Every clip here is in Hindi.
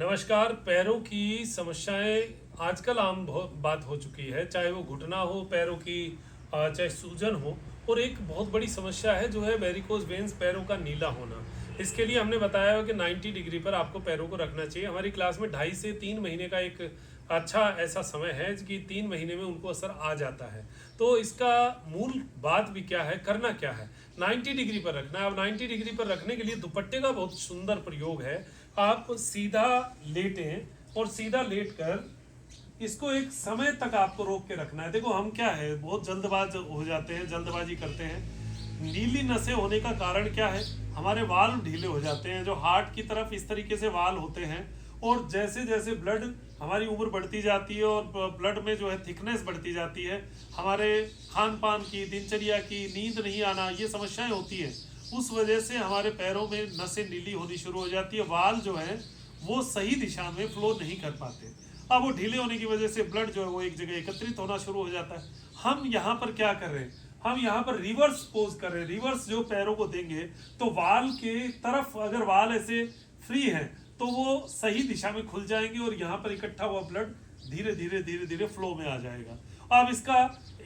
नमस्कार। पैरों की समस्याएं आजकल आम बहुत बात हो चुकी है, चाहे वो घुटना हो पैरों की, चाहे सूजन हो। और एक बहुत बड़ी समस्या है जो है वेरिकोज वेन्स, पैरों का नीला होना। इसके लिए हमने बताया है कि 90 डिग्री पर आपको पैरों को रखना चाहिए। हमारी क्लास में 2.5 से 3 महीने का एक अच्छा ऐसा समय है कि 3 महीने में उनको असर आ जाता है। तो इसका मूल बात भी क्या है, करना क्या है। 90 डिग्री पर रखना है। अब 90 डिग्री पर रखने के लिए दुपट्टे का बहुत सुंदर प्रयोग है। आप सीधा लेटें और सीधा लेट कर इसको एक समय तक आपको रोक के रखना है। देखो हम क्या है, बहुत जल्दबाज हो जाते हैं, जल्दबाजी करते हैं। नीली नसें होने का कारण क्या है, हमारे वाल्व ढीले हो जाते हैं, जो हार्ट की तरफ इस तरीके से वाल्व होते हैं। और जैसे जैसे ब्लड, हमारी उम्र बढ़ती जाती है और ब्लड में जो है थिकनेस बढ़ती जाती है, हमारे खान पान की, दिनचर्या की, नींद नहीं आना, ये समस्याएं होती हैं। उस वजह से हमारे पैरों में नसें नीली होनी शुरू हो जाती है। वाल जो है वो सही दिशा में फ्लो नहीं कर पाते। अब वो ढीले होने की वजह से ब्लड जो है वो एक जगह एकत्रित होना शुरू हो जाता है। हम यहाँ पर क्या कर रहे हैं, हम यहाँ पर रिवर्स पोज कर रहे हैं। रिवर्स जो पैरों को देंगे तो वाल के तरफ, अगर वाल ऐसे फ्री है तो वो सही दिशा में खुल जाएंगे और यहाँ पर इकट्ठा हुआ ब्लड धीरे धीरे धीरे धीरे फ्लो में आ जाएगा। अब इसका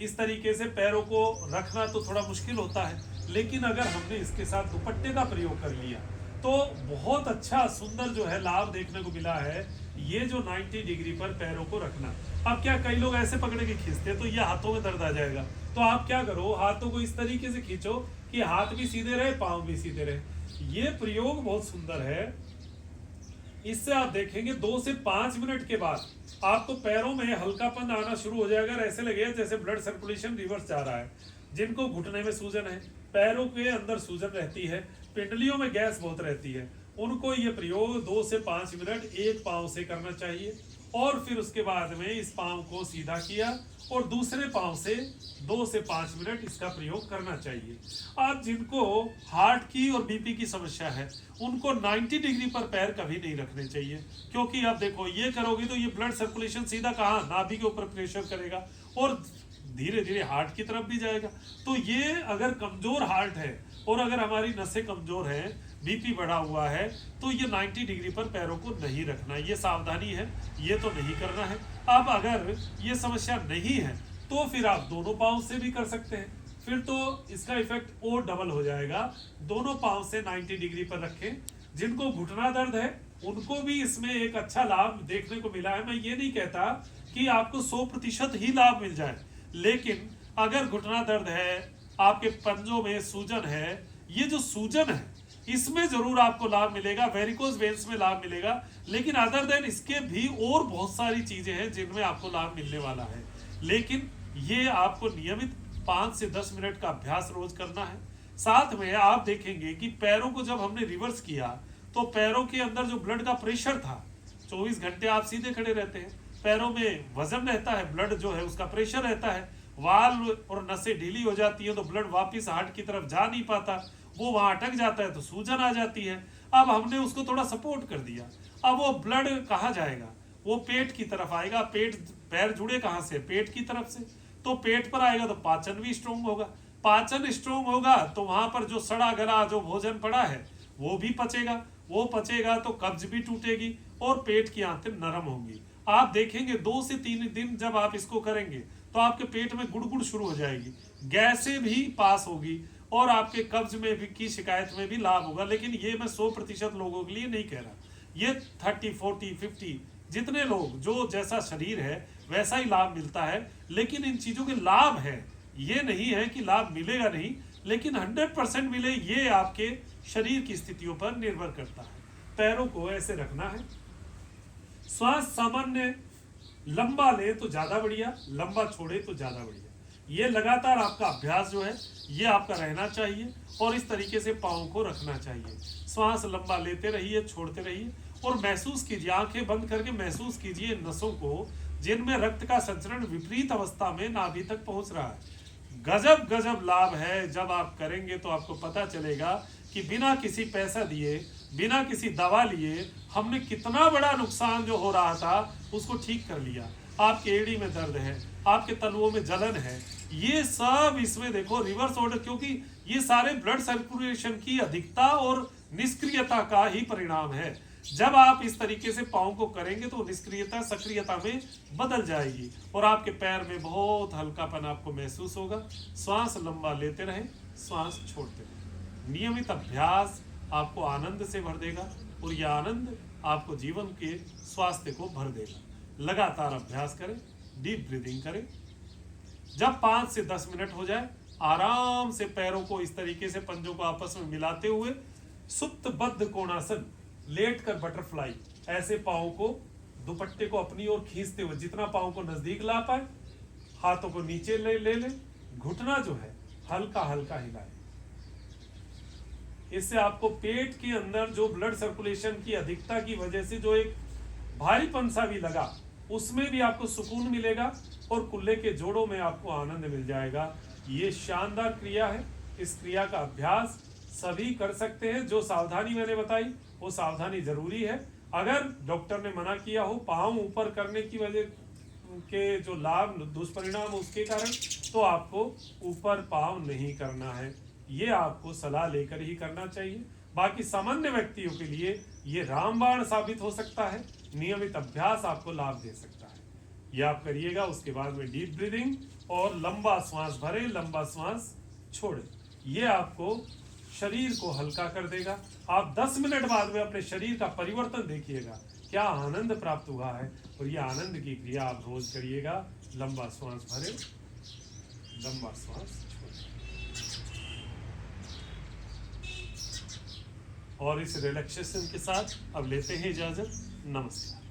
इस तरीके से पैरों को रखना तो थोड़ा मुश्किल होता है, लेकिन अगर हमने इसके साथ दुपट्टे का प्रयोग कर लिया तो बहुत अच्छा सुंदर जो है लाभ देखने को मिला है। ये जो 90 डिग्री पर पैरों को रखना। अब क्या, कई लोग ऐसे पकड़ के खींचते हैं तो ये हाथों में दर्द आ जाएगा। तो आप क्या करो, हाथों को इस तरीके से खींचो कि हाथ भी सीधे रहे, पांव भी सीधे रहे। ये प्रयोग बहुत सुंदर है। इससे आप देखेंगे 2 से 5 मिनट के बाद आपको पैरों में हल्कापन आना शुरू हो जाएगा। ऐसे लगेगा जैसे ब्लड सर्कुलेशन रिवर्स जा रहा है। जिनको घुटने में सूजन है, पैरों के अंदर सूजन रहती है, पिंडलियों में गैस बहुत रहती है, उनको ये प्रयोग 2 से 5 मिनट एक पांव से करना चाहिए। और फिर उसके बाद में इस पांव को सीधा किया और दूसरे पांव से 2 से 5 मिनट इसका प्रयोग करना चाहिए। आप जिनको हार्ट की और बीपी की समस्या है उनको 90 डिग्री पर पैर कभी नहीं रखने चाहिए, क्योंकि आप देखो ये करोगे तो ये ब्लड सर्कुलेशन सीधा कहाँ, नाभि के ऊपर प्रेशर करेगा और धीरे धीरे हार्ट की तरफ भी जाएगा। तो ये अगर कमजोर हार्ट है और अगर हमारी नसें कमजोर हैं, बीपी बढ़ा हुआ है, तो ये 90 डिग्री पर पैरों को नहीं रखना। ये सावधानी है, ये तो नहीं करना है। अब अगर ये समस्या नहीं है तो फिर आप दोनों पांव से भी कर सकते हैं, फिर तो इसका इफेक्ट और डबल हो जाएगा। दोनों पांव से 90 डिग्री पर रखें। जिनको घुटना दर्द है उनको भी इसमें एक अच्छा लाभ देखने को मिला है। मैं ये नहीं कहता कि आपको 100% ही लाभ मिल जाए, लेकिन अगर घुटना दर्द है, आपके पंजों में सूजन है, ये जो सूजन है इसमें जरूर आपको लाभ मिलेगा, वेरिकोज वेन्स में लाभ मिलेगा। लेकिन अदर देन इसके भी और बहुत सारी चीजें हैं जिनमें आपको लाभ मिलने वाला है। लेकिन ये आपको नियमित 5 से 10 मिनट का अभ्यास रोज करना है। साथ में आप देखेंगे कि पैरों को जब हमने रिवर्स किया तो पैरों के अंदर जो ब्लड का प्रेशर था, 24 घंटे आप सीधे खड़े रहते हैं, पैरों में वजन रहता है, ब्लड जो है उसका प्रेशर रहता है, वाल्व और नसें ढीली हो जाती है तो ब्लड वापस हार्ट की तरफ जा नहीं पाता, वो वहां अटक जाता है तो सूजन आ जाती है। अब हमने उसको थोड़ा सपोर्ट कर दिया। अब वो ब्लड कहाँ जाएगा, वो पेट की तरफ आएगा। पेट, पैर जुड़े कहाँ से, पेट की तरफ से, तो पेट पर आएगा तो पाचन भी स्ट्रोंग होगा। पाचन स्ट्रोंग होगा तो वहां पर जो सड़ा गला जो भोजन पड़ा है वो भी पचेगा। वो पचेगा तो कब्ज भी टूटेगी और पेट की आंतें नरम होंगी। आप देखेंगे 2 से 3 दिन जब आप इसको करेंगे तो आपके पेट में गुड़गुड़ शुरू हो जाएगी, गैसें भी पास होगी और आपके कब्ज में भी की शिकायत में भी लाभ होगा। लेकिन ये मैं 100% लोगों के लिए नहीं कह रहा, ये 30, 40, 50 जितने लोग जो जैसा शरीर है वैसा ही लाभ मिलता है। लेकिन इन चीजों के लाभ है, ये नहीं है कि लाभ मिलेगा नहीं, लेकिन 100% मिले ये आपके शरीर की स्थितियों पर निर्भर करता है। पैरों को ऐसे रखना है। श्वास सामान्य लंबा ले तो ज्यादा बढ़िया, लंबा छोड़े तो ज्यादा बढ़िया। ये लगातार आपका अभ्यास जो है ये आपका रहना चाहिए और इस तरीके से पाँव को रखना चाहिए। श्वास लंबा लेते रहिए, छोड़ते रहिए और महसूस कीजिए, आंखें बंद करके महसूस कीजिए नसों को जिनमें रक्त का संचरण विपरीत अवस्था में नाभि तक पहुंच रहा है। गजब गजब लाभ है। जब आप करेंगे तो आपको पता चलेगा कि बिना किसी पैसा दिए, बिना किसी दवा लिए हमने कितना बड़ा नुकसान जो हो रहा था उसको ठीक कर लिया। आपके एड़ी में दर्द है, आपके तलुओं में जलन है, ये सब इसमें देखो रिवर्स ऑर्डर, क्योंकि ये सारे ब्लड सर्कुलेशन की अधिकता और निष्क्रियता का ही परिणाम है। जब आप इस तरीके से पाँव को करेंगे तो निष्क्रियता सक्रियता में बदल जाएगी और आपके पैर में बहुत हल्कापन आपको महसूस होगा। श्वास लंबा लेते रहें, श्वास छोड़ते रहें। नियमित अभ्यास आपको आनंद से भर देगा और यह आनंद आपको जीवन के स्वास्थ्य को भर देगा। लगातार अभ्यास करें, डीप ब्रीदिंग करें। जब 5 से 10 मिनट हो जाए, आराम से पैरों को इस तरीके से पंजों को आपस में मिलाते हुए सुप्त बद्ध कोणासन, लेट कर बटरफ्लाई, ऐसे पाँव को दुपट्टे को अपनी ओर खींचते हुए जितना पाँव को नजदीक ला पाए, हाथों को नीचे ले ले, घुटना जो है हल्का हल्का हिलाए। इससे आपको पेट के अंदर जो ब्लड सर्कुलेशन की अधिकता की वजह से जो एक भारीपन सा भी लगा, उसमें भी आपको सुकून मिलेगा और कुल्ले के जोड़ों में आपको आनंद मिल जाएगा। ये शानदार क्रिया है। इस क्रिया का अभ्यास सभी कर सकते हैं। जो सावधानी मैंने बताई वो सावधानी जरूरी है। अगर डॉक्टर ने मना किया हो पाँव ऊपर करने की वजह के जो लाभ दुष्परिणाम उसके कारण, तो आपको ऊपर पाँव नहीं करना है। ये आपको सलाह लेकर ही करना चाहिए। बाकी सामान्य व्यक्तियों के लिए ये रामबाण साबित हो सकता है। नियमित अभ्यास आपको लाभ दे सकता है। ये आप करिएगा। उसके बाद में डीप ब्रीदिंग और लंबा श्वास भरें, लंबा श्वास छोड़ें। ये आपको शरीर को हल्का कर देगा। आप 10 मिनट बाद में अपने शरीर का परिवर्तन देखिएगा, क्या आनंद प्राप्त हुआ है। और ये आनंद की क्रिया आप रोज करिएगा। लंबा श्वास भरें, लंबा श्वास छोड़ें। और इस रिलैक्सेशन के साथ अब लेते हैं इजाजत। नमस्कार।